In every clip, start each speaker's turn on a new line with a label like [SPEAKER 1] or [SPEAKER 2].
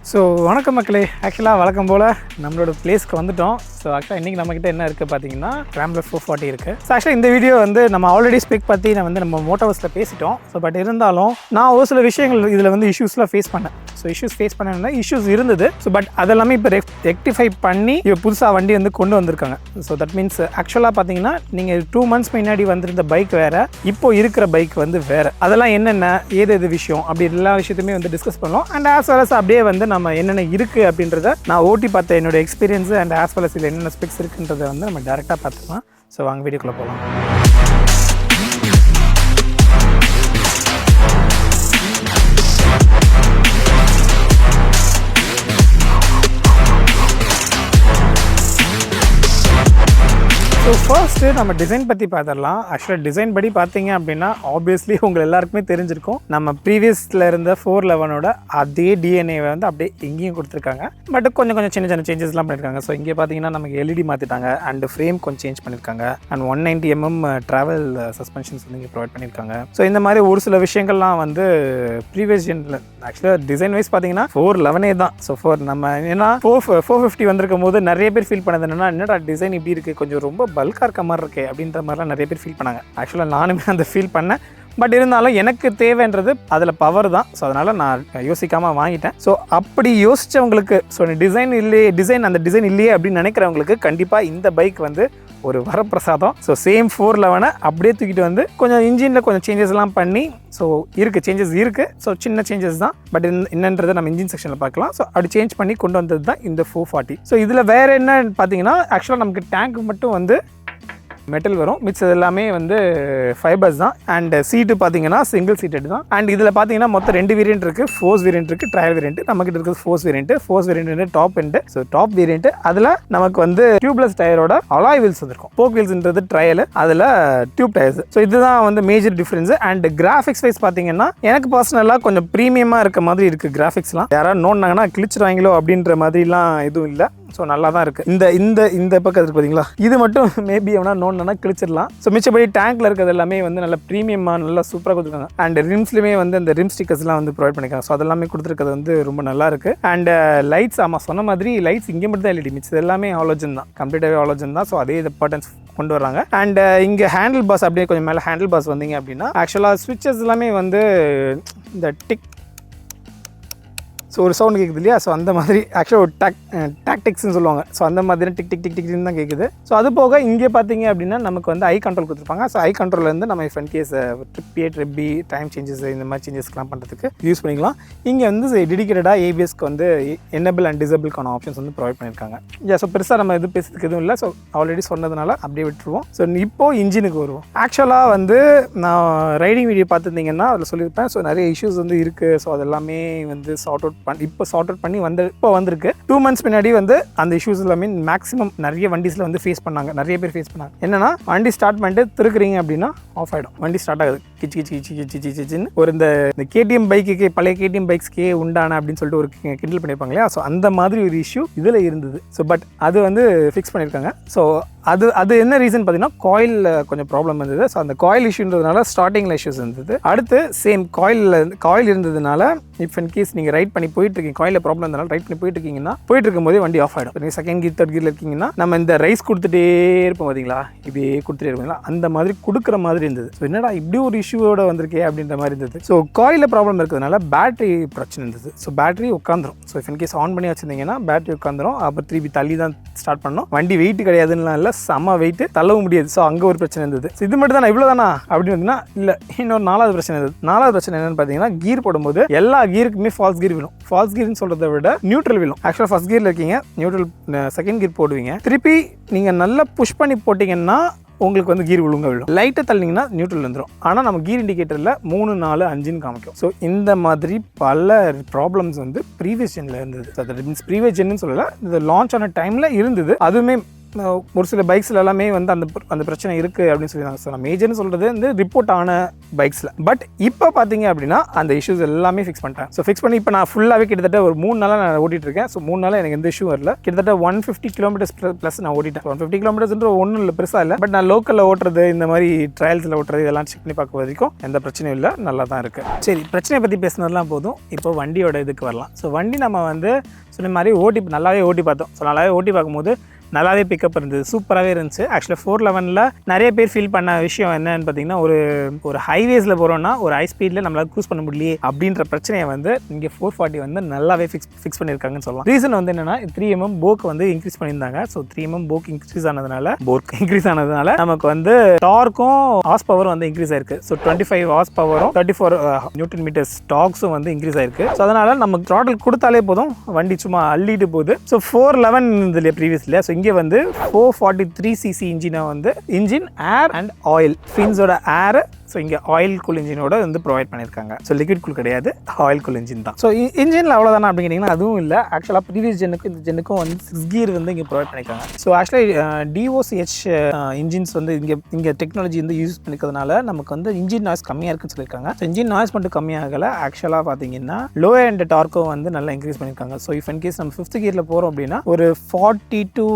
[SPEAKER 1] So வணக்கம் மக்களே, ஆக்சுவலாக வழக்கம் போல் நம்மளோட பிளேஸ்க்கு வந்துட்டோம். ஸோ ஆக்சுவலாக இன்றைக்கி நம்மக்கிட்ட என்ன இருக்குது பார்த்தீங்கன்னா ஸ்க்ராமில் 440 இருக்குது. ஸோ ஆக்சுவலாக இந்த வீடியோ வந்து நம்ம ஆல்ரெடி ஸ்பெக் பற்றி நம்ம மோட்டோவர்ஸில் பேசிட்டோம். ஸோ பட் இருந்தாலும் நான் ஒரு சில விஷயங்கள் இதில் வந்து இஷ்யூஸ்லாம் ஃபேஸ் பண்ணேன். ஸோ இஷ்யூஸ் ஃபேஸ் பண்ணேன்னா இஷ்யூஸ் இருந்தது. ஸோ பட் அதெல்லாமே இப்போ ரெக்டிஃபை பண்ணி இப்போ புதுசாக வண்டி வந்து கொண்டு வந்திருக்காங்க. ஸோ தட் மீன்ஸ் ஆக்சுவலாக பார்த்தீங்கன்னா நீங்கள் 2 months முன்னாடி வந்திருந்த பைக் வேறு, இப்போ இருக்கிற பைக் வந்து வேறு. அதெல்லாம் என்னென்ன ஏது விஷயம் அப்படி எல்லா விஷயத்தையுமே வந்து டிஸ்கஸ் பண்ணலாம். அண்ட் ஆஸ் வெல் அஸ் அப்படியே வந்து நம்ம என்னென்ன இருக்குது அப்படின்றத நான் ஓட்டி பார்த்த என்னோட experience and as well as இதில் என்னென்ன ஸ்பெக்ஸ் இருக்குன்றதை வந்து நம்ம டேரெக்டாக பார்த்துக்கலாம். ஸோ வாங்க வீடியோக்குள்ளே போகலாம். ஸோ ஃபர்ஸ்ட்டு நம்ம டிசைன் பற்றி பார்த்துடலாம். ஆக்சுவலாக டிசைன் படி பார்த்தீங்க அப்படின்னா ஆப்வியஸ்லி உங்கள் எல்லாருக்குமே தெரிஞ்சிருக்கும். நம்ம ப்ரீவியஸில் இருந்த 411ஓட அதே டிஎன்ஏவை வந்து அப்படியே எங்கேயும் கொடுத்துருக்காங்க. பட் கொஞ்சம் சின்ன சேஞ்சஸ்லாம் பண்ணியிருக்காங்க. ஸோ இங்கே பார்த்தீங்கன்னா நமக்கு எல்இடி மாற்றிட்டாங்க அண்ட் ஃப்ரேம் கொஞ்சம் சேஞ்ச் பண்ணியிருக்காங்க. அண்ட் 190mm ட்ராவல் சஸ்பென்ஷன்ஸ் வந்து இங்கே ப்ரொவைட் பண்ணியிருக்காங்க. ஸோ இந்த மாதிரி ஒரு சில விஷயங்கள்லாம் வந்து ப்ரீவியஸ் ஜெனில் ஆக்சுவலாக டிசைன் வைஸ் பார்த்தீங்கன்னா 411 தான். ஸோ நம்ம ஏன்னா 450 வந்திருக்கும் போது நிறைய பேர் ஃபீல் பண்ணது என்னடா டிசைன் இப்படி இருக்குது, கொஞ்சம் ரொம்ப பல்காக இருக்க மாதிரி இருக்கே அப்படின்ற மாதிரிலாம் நிறைய பேர் ஃபீல் பண்ணாங்க. ஆக்சுவலாக நானுமே அந்த ஃபீல் பண்ணேன். பட் இருந்தாலும் எனக்கு தேவைன்றது அதில் பவர் தான். ஸோ அதனால் நான் யோசிக்காமல் வாங்கிட்டேன். ஸோ அப்படி யோசித்தவங்களுக்கு, ஸோ அந்த டிசைன் இல்லையே அப்படின்னு நினைக்கிறவங்களுக்கு கண்டிப்பாக இந்த பைக் வந்து ஒரு வரப்பிரசாதம். ஸோ சேம் 411 அப்படியே தூக்கிட்டு வந்து கொஞ்சம் இன்ஜினில் கொஞ்சம் சேஞ்சஸ்லாம் பண்ணி, ஸோ சேஞ்சஸ் இருக்குது. ஸோ சின்ன சேஞ்சஸ் தான். பட் என்னன்றதை நம்ம இன்ஜின் செக்ஷனில் பார்க்கலாம். ஸோ அப்படி சேஞ்ச் பண்ணி கொண்டு வந்தது தான் இந்த 440. ஸோ இதில் வேறு என்ன பார்த்தீங்கன்னா ஆக்சுவலாக நமக்கு டேங்க் மட்டும் வந்து மெட்டல் வரும். மிச்சம் எல்லாமே வந்து ஃபைபர்ஸ் தான். அண்ட் சீட்டு பார்த்தீங்கன்னா சிங்கிள் சீட்டட் தான். அண்ட் இதில் பார்த்தீங்கன்னா மொத்தம் 2 வேரியன்ட் இருக்குது. ஃபோர்ஸ் வேரியன்ட் இருக்குது, ட்ரையல் வேரியன்ட். நம்மகிட்ட இருக்குது force variant top end. So top variant அதில் நமக்கு வந்து டியூப்லெஸ் டயரோட அலாய் வீல்ஸ் வந்துருக்கும். போக் வீல்ஸ்ன்றது ட்ரையல், அதில் டியூப் டயர்ஸ். ஸோ இதுதான் வந்து major difference. And graphics wise பார்த்தீங்கன்னா எனக்கு பர்சனலாக கொஞ்சம் ப்ரீமியமாக இருக்க மாதிரி இருக்குது. கிராஃபிக்ஸ்லாம் யாராவது நோண்டாங்கன்னா கிழிச்சிருவாங்களோ அப்படின்ற மாதிரிலாம் எதுவும் இல்லை. ஸோ நல்லா தான் இருக்குது. இந்த பக்கம் இருக்குது பார்த்தீங்களா, இது மட்டும் மேபி எவனா நோண்டனா கிழிச்சிடலாம். ஸோ மிச்சப்படி டேங்க்ல இருக்கிறது எல்லாமே வந்து நல்ல ப்ரீமியமாக நல்லா சூப்பராக கொடுத்துருக்காங்க. அண்ட் ரிம்ஸ்லையுமே வந்து அந்த ரிம் ஸ்டிக்கர்ஸ்லாம் வந்து ப்ரொவைட் பண்ணியிருக்காங்க. ஸோ அதெல்லாமே கொடுத்துருக்கிறது வந்து ரொம்ப நல்லா இருக்குது. அண்ட் லைட்ஸ், ஆமாம் சொன்ன மாதிரி லைட்ஸ் இங்கே மட்டும் தான் எல்இடி, மிச்சது எல்லாமே ஹாலோஜன் தான், கம்ப்ளீட்டாகவே ஹாலோஜன் தான். ஸோ அதே இம்பார்ட்டன்ஸ் கொண்டு வராங்க. அண்ட் இங்கே ஹேண்டில் பாஸ் அப்படியே கொஞ்சம் மேலே ஹேண்டில் பாஸ் வந்தீங்க அப்படின்னா ஆக்சுவலாக ஸ்விட்சஸ் எல்லாமே வந்து இந்த டிக், ஸோ ஒரு சவுண்ட் கேட்குது இல்லையா. ஸோ அந்த மாதிரி ஆக்சுவலாக ஒரு டாக்டிக்ஸ்னு சொல்லுவாங்க. ஸோ அந்த மாதிரி டிக் டிக் டிக் டிக்னு தான் கேட்குது. ஸோ அது போக இங்கே பார்த்தீங்க அப்படின்னா நமக்கு வந்து ஐ கண்ட்ரோல் கொடுத்துருப்பாங்க. ஸோ ஐ கண்ட்ரோல்லேருந்து நம்ம front gas trip A trip B time changes இந்த மாதிரி சேஞ்சஸ்லாம் பண்ணுறதுக்கு யூஸ் பண்ணிக்கலாம். இங்கே வந்து டெடிக்கேட்டடாக ஏபிஎஸ்க்கு வந்து எனேபிள் அண்ட் டிசேபிள்கான ஆப்ஷன்ஸ் வந்து ப்ரொவைட் பண்ணியிருக்காங்க. ஸோ பெருசாக நம்ம இது பேசுறதுக்கு எதுவும் இல்லை. ஸோ ஆல்ரெடி சொன்னதுனால அப்படியே விட்டுருவோம். ஸோ இப்போது இன்ஜினுக்கு வருவோம். ஆக்சுவலாக வந்து நான் ரைடிங் வீடியோ பார்த்துருந்தீங்கன்னா அதில் சொல்லியிருப்பேன். ஸோ நிறைய இஷ்யூஸ் வந்து இருக்குது. ஸோ அதெல்லாமே வந்து சார்ட் அவுட் பண்ணி இப்போ வந்திருக்கு. 2 months முன்னாடி வந்து அந்த இஷ்யூஸ் எல்லாமே மேக்ஸிமம் நிறைய வண்டிஸில் வந்து ஃபேஸ் பண்ணாங்க. நிறைய பேர் ஃபேஸ் பண்ணாங்க. என்னன்னா வண்டி ஸ்டார்ட் பண்ணிட்டு திருக்குறீங்க அப்படின்னா ஆஃப் ஆகிடும். வண்டி ஸ்டார்ட் ஆகுது கிச்சின்னு ஒரு இந்த கேடிஎம் பைக்கு, பழைய கேடிஎம் பைக்ஸ்க்கே உண்டான அப்படின்னு சொல்லிட்டு ஒரு கிண்டல் பண்ணியிருப்பாங்க இல்லையா. ஸோ அந்த மாதிரி ஒரு இஷ்யூ இதில் இருந்தது. ஸோ பட் அது வந்து ஃபிக்ஸ் பண்ணியிருக்காங்க. ஸோ அது என்ன ரீசன் பார்த்தீங்கன்னா காயிலில் கொஞ்சம் ப்ராப்ளம் இருந்தது. ஸோ அந்த காயில் இஷ்யூன்றதுனால ஸ்டார்டிங்கில் இஷ்யூஸ் இருந்தது. அடுத்து சேம் காயில் இருந்ததுனால இஃப் இன் கேஸ் நீங்கள் ரைட் பண்ணி போயிட்டு இருக்கீங்க, காயிலில் ப்ராப்ளம் இருந்தனால ரைட் பண்ணி போயிட்டு இருக்கீங்கன்னா போயிட்டு இருக்கும்போதே வண்டி ஆஃப் ஆகிடும். நீங்கள் செகண்ட் கீர் தேர்ட் கீரில் இருக்கீங்கன்னா நம்ம இந்த ரைஸ் கொடுத்துட்டே இருப்போம் பார்த்தீங்களா, இப்படியே கொடுத்துட்டே இருப்பீங்களா, அந்த மாதிரி கொடுக்குற மாதிரி இருந்தது. ஸோ என்னடா இப்படி ஒரு இஷ்யூவோட வந்திருக்கே அப்படின்ற மாதிரி இருந்தது. ஸோ காயிலில் ப்ராப்ளம் இருக்கிறதுனால பேட்டரி பிரச்சனை இருந்தது. ஸோ பேட்டரி உட்காந்துரும். So if in case on பண்ணி வச்சிருந்தீங்கன்னா பேட்டரி உட்காந்துரும். அப்புறம் திருப்பி தள்ளி தான் ஸ்டார்ட் பண்ணணும். வண்டி வெயிட் கிடையாதுன்னா இல்லை, செம்ம வெயிட், தள்ளவும் முடியாது. ஸோ அங்கே ஒரு பிரச்சனை இருந்தது. ஸோ இது மட்டும் தானே, இவ்வளோ தானா அப்படின்னு வந்தீங்கன்னா இல்லை, இன்னொரு 4வது பிரச்சனை இருந்தது. 4வது பிரச்சனை என்னன்னு பார்த்தீங்கன்னா கீர் போடும்போது எல்லா கீருக்குமே ஃபால்ஸ் கீர் விழும். ஃபால்ஸ் கீர்னு சொல்கிறத விட நியூட்ரல் விழும். ஆக்சுவலாக ஃபர்ஸ்ட் கீரில் இருக்கீங்க, நியூட்ரல் செகண்ட் கீர் போடுவீங்க. திருப்பி நீங்கள் நல்லா புஷ் பண்ணி போட்டிங்கன்னா உங்களுக்கு வந்து கீர் ஒழுங்காக விழும். லைட்டை தள்ளிங்கன்னா நியூட்ரல் வந்துடும். ஆனால் நம்ம கீர் இண்டிகேட்டரில் 3, 4, 5ன்னு காமிக்கும். ஸோ இந்த மாதிரி பல ப்ராப்ளம்ஸ் வந்து ப்ரீவியஸ் ஜெனில் இருந்தது. அது மீன்ஸ் ப்ரீவியஸ் ஜென்னு சொல்லலை, இது லான்ச் ஆன டைமில் இருந்தது. அதுவுமே ஒரு சில பைக்ஸில் எல்லாமே வந்து அந்த பிரச்சனை இருக்குது அப்படின்னு சொல்லியிருந்தாங்க. ஸோ நான் மேஜர்னு சொல்கிறது வந்து ரிப்போர்ட் ஆன பைக்ஸில். பட் இப்போ பார்த்தீங்க அப்படின்னா அந்த இஷ்யூஸ் எல்லாமே ஃபிக்ஸ் பண்ணிட்டேன். ஸோ ஃபிக்ஸ் பண்ணி இப்போ நான் ஃபுல்லாகவே கிட்டத்தட்ட ஒரு 3 நாளாக நான் ஓட்டிகிட்டு இருக்கேன். ஸோ 3 நாளாக எனக்கு எந்த இஷ்யூ வரல. கிட்டத்தட்ட 150 கிலோமீட்டர்ஸ் ப்ளஸ் நான் ஓட்டிட்டேன். 150 கிலோமீட்டர்ஸ்ன்ற ஒன்றும் இல்லை, பெருசாக இல்லை. பட் நான் லோக்கலில் ஓட்டுறது, இந்த மாதிரி ட்ரையல்ஸில் ஓட்டுறது இதெல்லாம் செக் பண்ணி பார்க்க வரைக்கும் எந்த பிரச்சனையும் இல்லை, நல்லா தான் இருக்குது. சரி, பிரச்சனையை பற்றி பேசுனதுலாம் போதும். இப்போ வண்டியோட இதுக்கு வரலாம். ஸோ வண்டி நம்ம வந்து சொன்ன மாதிரி நல்லாவே ஓட்டி பார்த்தோம். ஸோ நல்லாவே ஓட்டி பார்க்கும்போது நல்லாவே பிக்கப் இருந்தது, சூப்பராகவே இருந்துச்சு. ஆக்சுவலாக 411 நிறைய பேர் ஃபீல் பண்ண விஷயம் என்னன்னு பார்த்தீங்கன்னா, ஒரு ஹைவேஸில் போகிறோன்னா ஒரு ஹை ஸ்பீடில் நம்மளால் க்ரூஸ் பண்ண முடியலையே அப்படின்ற பிரச்சனையை வந்து இங்கே 440 வந்து நல்லாவே ஃபிக்ஸ் பண்ணியிருக்காங்கன்னு சொல்லலாம். ரீசன் வந்து என்னென்னா 3mm போக் வந்து இன்க்ரீஸ் பண்ணியிருந்தாங்க. ஸோ 3mm போக் இன்க்ரீஸ் ஆனதுனால நமக்கு வந்து டார்க்கும் ஹார்ஸ் பவரும் வந்து இன்க்ரீஸ் ஆயிருக்கு. ஸோ 25 ஹார்ஸ் பவரும் 34 நியூட்டன் மீட்டர்ஸ் டார்க்ஸும் வந்து இன்க்ரீஸ் ஆயிருக்கு. ஸோ அதனால் நமக்கு த்ராட்டில் கொடுத்தாலே போதும், வண்டி சும்மா அள்ளிட்டு போகுது. ஸோ 411 இருந்தது ப்ரீவியஸ்ல. ஸோ இங்கே வந்து 443cc இன்ஜினை வந்து இன்ஜின் ஏர் அண்ட் ஆயில் ஃபின்ஸோட ஏர். ஸோ இங்கே ஆயில் கூல் இன்ஜினோட வந்து ப்ரொவைட் பண்ணியிருக்காங்க. ஸோ லிக்விட் கூல் கிடையாது, ஆயில் கூல் இன்ஜின் தான். ஸோ இன்ஜினில் அவ்வளோதானா அப்படின்னு கேட்டிங்கன்னா அதுவும் இல்லை. ஆக்சுவலாக ப்ரீவியஸ் ஜென்னுக்கும் இந்த ஜென்னுக்கும் வந்து 6 கியர் வந்து இங்கே ப்ரொவைட் பண்ணியிருக்காங்க. ஸோ ஆக்சுவலாக DOCH இன்ஜின்ஸ் வந்து இங்கே டெக்னாலஜி வந்து யூஸ் பண்ணிக்கிறதுனால நமக்கு வந்து இன்ஜின் நாய்ஸ் கம்மியாக இருக்குன்னு சொல்லியிருக்காங்க. ஸோ இன்ஜின் நாய்ஸ் மட்டும் கம்மியாகலை, ஆக்சுவலாக பார்த்தீங்கன்னா லோ அண்ட் டார்க்கும் வந்து நல்லா இன்க்ரீஸ் பண்ணியிருக்காங்க. ஸோ இஃப் இன்கேஸ் நம்ம 5th கியரில் போகிறோம் அப்படின்னா ஒரு 40 to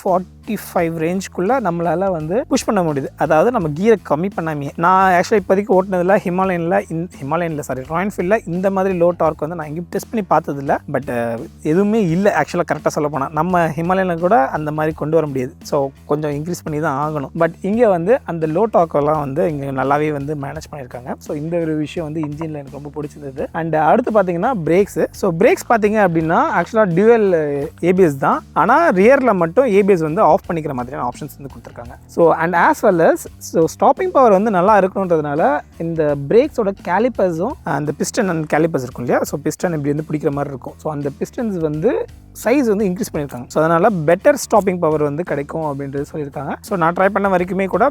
[SPEAKER 1] 45 ரேஞ்சுக்குள்ளே நம்மளால் வந்து புஷ் பண்ண முடியுது. அதாவது நம்ம கியரை கம்மி பண்ணாமே. நான் ஆக்சுவலாக இப்போதைக்கு ஓட்டினதில் ஹிமாலயனில் ராயல் என்ஃபீல்டில் இந்த மாதிரி லோ டார்க் வந்து நான் எங்கேயும் டெஸ்ட் பண்ணி பார்த்ததில்ல. பட் எதுவுமே இல்லை ஆக்சுவலாக கரெக்டாக சொல்ல போனால். நம்ம ஹிமாலயனில் கூட அந்த மாதிரி கொண்டு வர முடியாது. ஸோ கொஞ்சம் இன்க்ரீஸ் பண்ணி தான் ஆகணும். பட் இங்கே வந்து அந்த லோ டார்க்கெல்லாம் வந்து இங்கே நல்லாவே வந்து மேனேஜ் பண்ணியிருக்காங்க. ஸோ இந்த ஒரு விஷயம் வந்து இன்ஜினில் எனக்கு ரொம்ப பிடிச்சிருந்தது. அண்ட் அடுத்து பார்த்தீங்கன்னா பிரேக்ஸு. ஸோ பிரேக்ஸ் பார்த்தீங்க அப்படின்னா ஆக்சுவலாக டியூவல் ABS தான். ஆனால் ரியரில் மட்டும் ABS வந்து ஆஃப் பண்ணிக்கிற மாதிரியான ஆப்ஷன்ஸ் வந்து கொடுத்துருக்காங்க. So and as well as stopping power வந்து நல்லா இருக்கணுன்றதுனால இந்த பிரேக்ஸோட கேலிப்பர்ஸும் அந்த பிஸ்டன் அண்ட் கேலிப்பர்ஸ் இருக்கும் இல்லையா. ஸோ பிஸ்டன் இப்படி வந்து பிடிக்கிற மாதிரி இருக்கும். ஸோ அந்த பிஸ்டன்ஸ் வந்து சைஸ் வந்து இன்க்ரீஸ் பண்ணியிருக்காங்க. ஸோ அதனால் பெட்டர் ஸ்டாப்பிங் பவர் வந்து கிடைக்கும் அப்படின்றது சொல்லியிருக்காங்க. ஸோ நான் ட்ரை பண்ண வரைக்குமே கூட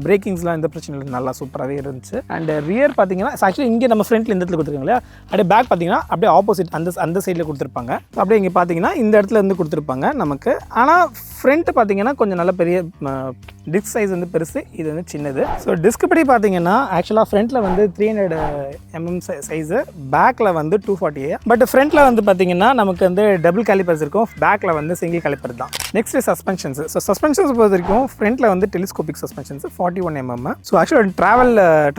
[SPEAKER 1] பிரேக்கிங்ஸ்லாம் எந்த பிரச்சனையும் நல்லா சூப்பராகவே இருந்துச்சு. அண்ட் ரியர் பார்த்தீங்கன்னா ஆக்சுவலி இங்கே நம்ம ஃப்ரண்ட்டில் இந்த இடத்துல கொடுத்துருக்காங்க இல்லையா. அப்படியே பேக் பார்த்தீங்கன்னா அப்படியே ஆப்போசிட் அந்த சைடில் கொடுத்துருப்பாங்க. அப்படியே இங்கே பார்த்தீங்கன்னா இந்த இடத்துல இருந்து கொடுத்துருப்பாங்க நமக்கு. ஆனால் ஃப்ரண்ட்டு பார்த்தீங்கன்னா கொஞ்சம் நல்ல பெரிய டிஸ்க் சைஸ் வந்து பெருசு, இது வந்து சின்னது. ஸோ டிஸ்க் படி பார்த்தீங்கன்னா ஆக்சுவலாக ஃப்ரண்ட்டில் வந்து 300mm சைஸு, பேக்கில் வந்து 240. பட் ஃப்ரண்ட்டில் வந்து பார்த்தீங்கன்னா நமக்கு வந்து டபுள் கேலிப்பர்ஸ் இருக்கும், பேக்கில் வந்து சிங்கிள் கேலிப்பர் தான். Next suspensions. ஸோ சஸ்பென்ஷன்ஸ் பொறுத்த வரைக்கும் ஃப்ரண்ட்டில் வந்து டெலிஸ்கோபிக் சஸ்பென்ஷன்ஸ் 41mm. ஸோ ஆக்சுவலாக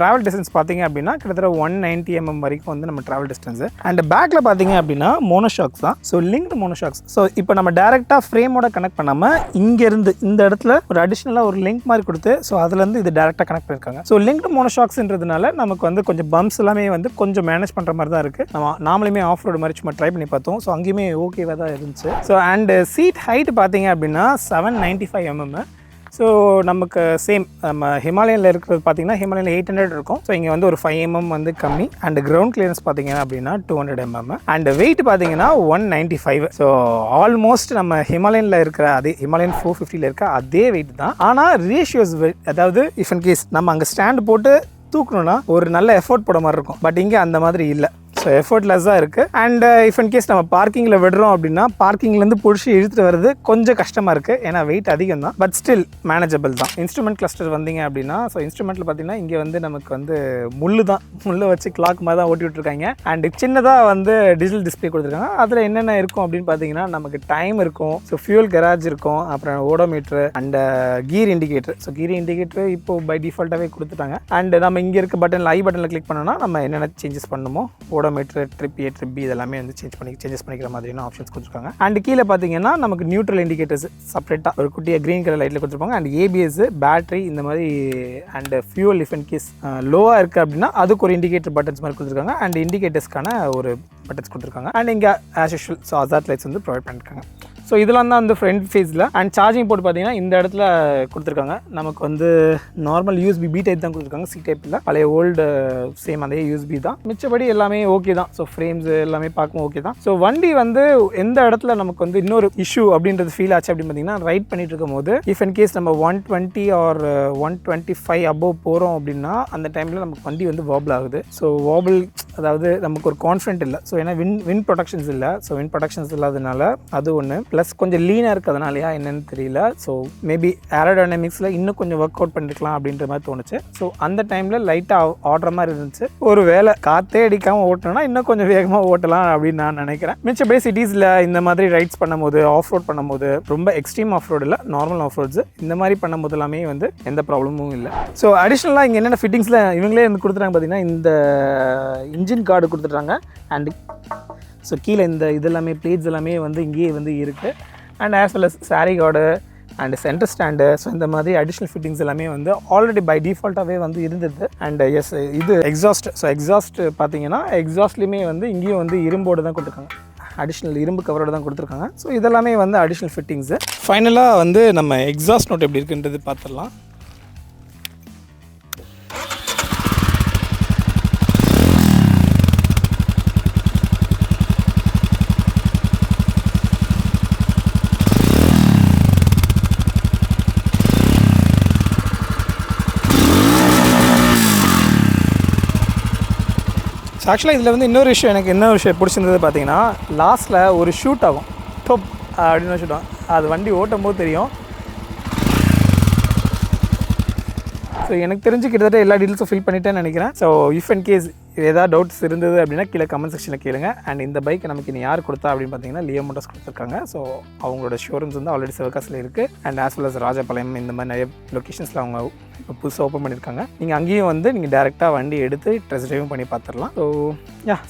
[SPEAKER 1] ட்ராவல் டிஸ்டன்ஸ் பார்த்தீங்க அப்படின்னா கிட்டத்தட்ட 190mm வரைக்கும் வந்து நம்ம ட்ராவல் டிஸ்டன்ஸ். அண்ட் பேக்கில் பார்த்தீங்க அப்படின்னா மோனோஷாக்ஸ் தான். So linked மோனோஷாக்ஸ். ஸோ இப்போ நம்ம டேரெக்டாக ஃப்ரேமோட கனெக்ட் பண்ணாமல் இங்கேருந்து இந்த இடத்துல ஒரு அடிஷ்னலாக ஒரு லிங்க் மாதிரி கொடுத்து ஸோ அதுலேருந்து இது டேரெக்டாக கனெக்ட் பண்ணியிருக்காங்க. ஸோ லிங்க்டு மோனோஷாக்ஸ்ன்றதுனால நமக்கு வந்து கொஞ்சம் பம்ப்ஸ் எல்லாமே வந்து கொஞ்சம் மேனேஜ் பண்ணுற மாதிரி தான் இருக்குது. நம்ம நாமளுமே ஆஃப் ரோடு மாதிரி சும்மா ட்ரை பண்ணி பார்த்தோம். ஸோ அங்கேயுமே ஓகேவாக தான் இருந்துச்சு. ஸோ அண்ட் சீட் ஹைட் பார்த்தீங்க அப்படின்னா 795mm. ஸோ நமக்கு சேம் நம்ம ஹிமாலயனில் இருக்கிறது பார்த்தீங்கன்னா ஹிமாலயனில் 800 இருக்கும். ஸோ இங்கே வந்து ஒரு 5mm வந்து கம்மி. அண்ட் கிரவுண்ட் கிளியரன்ஸ் பார்த்தீங்கன்னா அப்படின்னா 200mm. அண்ட் வெயிட் பார்த்தீங்கன்னா 195. ஸோ ஆல்மோஸ்ட் நம்ம ஹிமாலயனில் இருக்கிற அதே ஹிமாலயன் 450ல் இருக்க அதே வெயிட் தான். ஆனால் ரேஷியோஸ் அதாவது இஃப் இன் கேஸ் நம்ம அங்கே ஸ்டாண்டு போட்டு தூக்கணும்னா ஒரு நல்ல எஃபோர்ட் போட மாதிரி இருக்கும். பட் இங்கே அந்த மாதிரி இல்லை. ஸோ எஃபர்ட்லெஸ்ஸாக இருக்குது. அண்ட் இஃப் இன் கேஸ் நம்ம பார்க்கிங்கில் விடுறோம் அப்படின்னா பார்க்கிங்லேருந்து பிடிச்சி இழுத்துட்டு வர்றது கொஞ்சம் கஷ்டமாக இருக்குது. ஏன்னா வெயிட் அதிகம் தான். பட் ஸ்டில் மேனேஜபிள் தான். இன்ஸ்ட்ருமெண்ட் கிளஸ்டர் வந்தீங்க அப்படின்னா ஸோ இன்ஸ்ட்ருமெண்ட்டில் பார்த்தீங்கன்னா இங்கே வந்து நமக்கு வந்து முள்ளை வச்சு கிளாக் மாதிரி தான் ஓட்டி விட்டுருக்காங்க. அண்ட் சின்னதாக வந்து டிஜிட்டல் டிஸ்பிளே கொடுத்துருக்காங்க. அதில் என்னென்ன இருக்கும் அப்படின்னு பார்த்தீங்கன்னா நமக்கு டைம் இருக்கும், ஸோ ஃபியூல் கராஜ் இருக்கும், அப்புறம் odometer and gear indicator. So gear indicator இப்போ பை டிஃபால்ட்டாகவே கொடுத்துட்டாங்க. அண்ட் நம்ம இங்கே இருக்க பட்டனில் ஐ பட்டனில் கிளிக் பண்ணோம்னா நம்ம என்னென்ன சேஞ்சஸ் பண்ணணுமோ ஓடோமீட்டர் ட்ரிப் இதெல்லாமே வந்து சேஞ்சஸ் பண்ணிக்கிற மாதிரியான ஆப்ஷன்ஸ் கொடுத்துருக்காங்க. அண்ட் கீழே பார்த்தீங்கன்னா நமக்கு நியூட்ரல் இண்டிகேட்டர்ஸ் செப்பரேட்டாக ஒரு குட்டியாக க்ரீன் கலர் லைட்டில் கொடுத்துருப்பாங்க. அண்ட் ABS, பேட்டரி இந்த மாதிரி and fuel if in case லோவாக இருக்குது அப்படின்னா அதுக்கு ஒரு இண்டிகேட்டர் பட்டன்ஸ் மாதிரி கொடுத்துருக்காங்க. அண்ட் இண்டிகேட்டர்ஸ்க்கான ஒரு பட்டன்ஸ் கொடுத்துருக்காங்க. அண்ட் இங்கே ஆஸ் யூஷுவல் ஸோ அசார்ட் லைட்ஸ் வந்து ப்ரொவைட் பண்ணியிருக்காங்க. ஸோ இதெல்லாம் தான் வந்து ஃப்ரண்ட் ஃபேஸில். அண்ட் சார்ஜிங் போர்ட் பார்த்தீங்கன்னா இந்த இடத்துல கொடுத்துருக்காங்க. நமக்கு வந்து நார்மல் USB B டைப் தான் கொடுத்துருக்காங்க, C டைப் இல்லை. பழைய ஓல்டு சேம் அதே USB தான். மிச்சபடி எல்லாமே ஓகே தான். ஸோ ஃப்ரேம்ஸ் எல்லாமே பார்க்கும் ஓகே தான். ஸோ வண்டி வந்து எந்த இடத்துல நமக்கு வந்து இன்னொரு இஷ்யூ அப்படின்றது ஃபீல் ஆச்சு அப்படின்னு பார்த்தீங்கன்னா ரைட் பண்ணிட்டு இருக்கும் போது இஃப் இன் கேஸ் நம்ம 120 ஆர் 125 அபோவ் போகிறோம் அப்படின்னா அந்த டைமில் நமக்கு வண்டி வந்து வாபிள் ஆகுது. ஸோ வாபிள் அதாவது நமக்கு ஒரு கான்ஃபிடென்ட் இல்லை. ஸோ ஏன்னா வின் ப்ரொடக்ஷன்ஸ் இல்லை. ஸோ வின் ப்ரொடக்ஷன்ஸ் இல்லாததுனால அது ஒன்று. ப்ளஸ் கொஞ்சம் லீனாக இருக்கிறதுனாலையா என்னென்னு தெரியல. ஸோ மேபி ஏரோடைனமிக்ஸில் இன்னும் கொஞ்சம் ஒர்க் அவுட் பண்ணிருக்கலாம் அப்படின்ற மாதிரி தோணுச்சு. ஸோ அந்த டைமில் லைட்டாக ஓடுற மாதிரி இருந்துச்சு. ஒரு வேளை காற்றே அடிக்காமல் ஓட்டணும்னா இன்னும் கொஞ்சம் வேகமாக ஓட்டலாம் அப்படின்னு நான் நினைக்கிறேன். மிச்சபடி சிட்டிஸில் இந்த மாதிரி ரைட்ஸ் பண்ணும்போது, ஆஃப் ரோட் பண்ணும்போது, ரொம்ப எக்ஸ்ட்ரீம் ஆஃப் ரோடு இல்லை, நார்மல் ஆஃப் ரோட்ஸு இந்த மாதிரி பண்ணும்போது எல்லாமே வந்து எந்த ப்ராப்ளமும் இல்லை. ஸோ அடிஷ்னலாக இங்கே என்னென்ன ஃபிட்டிங்ஸில் இவங்களே வந்து கொடுத்துட்டாங்க பார்த்தீங்கன்னா, இந்த இன்ஜின் கார்டு கொடுத்துட்றாங்க. அண்டு ஸோ கீழே இந்த இதெல்லாமே பிளேட்ஸ் எல்லாமே வந்து இங்கேயே வந்து இருக்குது. And as well as sari guard and centre stand. So இந்த மாதிரி அடிஷ்னல் ஃபிட்டிங்ஸ் எல்லாமே வந்து ஆல்ரெடி பை டிஃபால்ட்டாகவே வந்து இருந்தது. அண்ட் எஸ் இது எக்ஸாஸ்ட். ஸோ எக்ஸாஸ்ட் பார்த்தீங்கன்னா எக்ஸாஸ்ட்லேயுமே வந்து இங்கேயும் வந்து இரும்போடு தான் கொடுத்துருக்காங்க, அடிஷ்னல் இரும்பு கவரோடு தான் கொடுத்துருக்காங்க. ஸோ இதெல்லாமே வந்து அடிஷ்னல் ஃபிட்டிங்ஸு. ஃபைனலாக வந்து நம்ம எக்ஸாஸ்ட் நோட் எப்படி இருக்குன்றது பார்த்துடலாம். ஸோ ஆக்சுவலாக இதில் வந்து இன்னொரு விஷயம், எனக்கு என்ன விஷயம் பிடிச்சிருந்தது பார்த்தீங்கன்னா, லாஸ்ட்டில் ஒரு ஷூட் ஆகும், டொப் அப்படின்னு ஷூட் ஆகும். அது வண்டி ஓட்டும் போது தெரியும். ஸோ எனக்கு தெரிஞ்சு கிட்டத்தட்ட எல்லா டீட்டெயில்ஸும் ஃபில் பண்ணிட்டேன்னு நினைக்கிறேன். ஸோ இஃப் அண்ட் கேஸ் ஏதாவது டவுட்ஸ் இருந்தது அப்படின்னா கீழே கமெண்ட் செக்ஷனில் கேளுங்க. அண்ட் இந்த பைக் நமக்கு இனி யார் கொடுத்தா அப்படின்னு பார்த்தீங்கன்னா லியோ மோட்டார்ஸ் கொடுத்துருக்காங்க. ஸோ அவங்களோட ஷோரூம்ஸ் வந்து ஆல்ரெடி சிவகாசில் இருக்குது. And as well as Rajapalayam இந்த மாதிரி நிறைய லொக்கேஷன்ஸில் அவங்க இப்போ புதுசாக ஓப்பன் பண்ணியிருக்காங்க. நீங்கள் அங்கேயும் வந்து நீங்கள் டேரெக்டாக வண்டி எடுத்து டெஸ்ட் ட்ரைவும் பண்ணி பார்த்துடலாம்.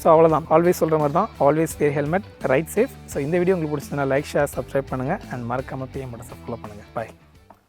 [SPEAKER 1] ஸோ அவ்வளோதான். ஆல்வேஸ் சொல்கிற மாதிரி தான், ஆல்வேஸ் வேர் ஹெல்மெட், ரைட் சேஃப். ஸோ இந்த வீடியோ உங்களுக்கு பிடிச்சதுன்னா லைக், ஷேர், சப்ஸ்கிரைப் பண்ணுங்கள். அண்ட் மறக்காமல் PM மோட்டார்ஸை ஃபாலோ பண்ணுங்கள். பாய்.